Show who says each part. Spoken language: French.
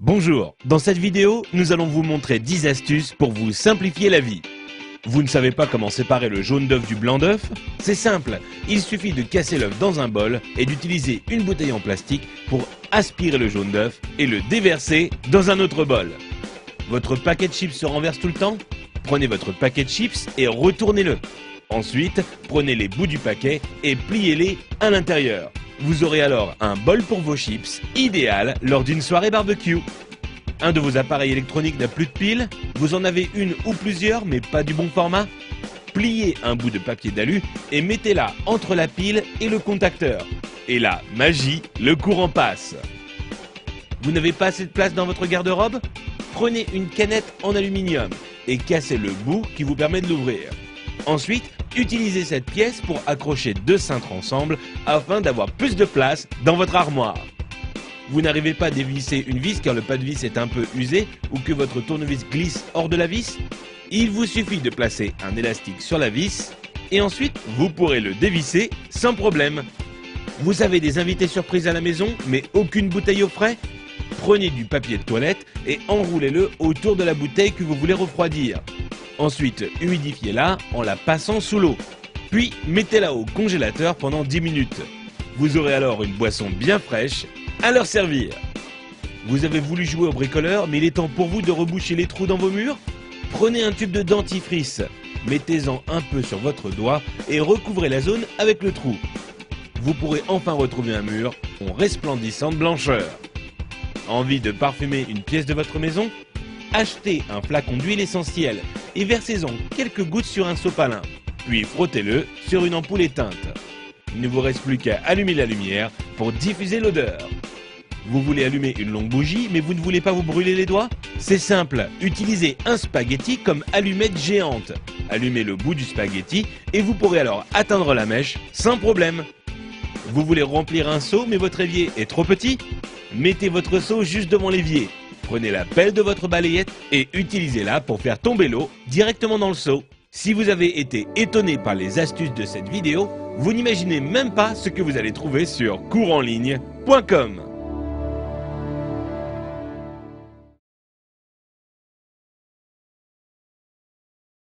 Speaker 1: Bonjour, dans cette vidéo, nous allons vous montrer 10 astuces pour vous simplifier la vie. Vous ne savez pas comment séparer le jaune d'œuf du blanc d'œuf? C'est simple, il suffit de casser l'œuf dans un bol et d'utiliser une bouteille en plastique pour aspirer le jaune d'œuf et le déverser dans un autre bol. Votre paquet de chips se renverse tout le temps? Prenez votre paquet de chips et retournez-le. Ensuite, prenez les bouts du paquet et pliez-les à l'intérieur. Vous aurez alors un bol pour vos chips, idéal lors d'une soirée barbecue. Un de vos appareils électroniques n'a plus de pile? Vous en avez une ou plusieurs mais pas du bon format? Pliez un bout de papier d'alu et mettez-la entre la pile et le contacteur. Et là, magie, le courant passe. Vous n'avez pas assez de place dans votre garde-robe? Prenez une canette en aluminium et cassez le bout qui vous permet de l'ouvrir. Ensuite, utilisez cette pièce pour accrocher deux cintres ensemble afin d'avoir plus de place dans votre armoire. Vous n'arrivez pas à dévisser une vis car le pas de vis est un peu usé ou que votre tournevis glisse hors de la vis? Il vous suffit de placer un élastique sur la vis et ensuite vous pourrez le dévisser sans problème. Vous avez des invités surprises à la maison mais aucune bouteille au frais? Prenez du papier de toilette et enroulez-le autour de la bouteille que vous voulez refroidir. Ensuite, humidifiez-la en la passant sous l'eau. Puis, mettez-la au congélateur pendant 10 minutes. Vous aurez alors une boisson bien fraîche à leur servir. Vous avez voulu jouer au bricoleur, mais il est temps pour vous de reboucher les trous dans vos murs? Prenez un tube de dentifrice, mettez-en un peu sur votre doigt et recouvrez la zone avec le trou. Vous pourrez enfin retrouver un mur en resplendissante blancheur. Envie de parfumer une pièce de votre maison? Achetez un flacon d'huile essentielle et versez-en quelques gouttes sur un sopalin, puis frottez-le sur une ampoule éteinte. Il ne vous reste plus qu'à allumer la lumière pour diffuser l'odeur. Vous voulez allumer une longue bougie mais vous ne voulez pas vous brûler les doigts? C'est simple, utilisez un spaghetti comme allumette géante. Allumez le bout du spaghetti et vous pourrez alors atteindre la mèche sans problème. Vous voulez remplir un seau mais votre évier est trop petit? Mettez votre seau juste devant l'évier. Prenez la pelle de votre balayette et utilisez-la pour faire tomber l'eau directement dans le seau. Si vous avez été étonné par les astuces de cette vidéo, vous n'imaginez même pas ce que vous allez trouver sur courseenligne.com.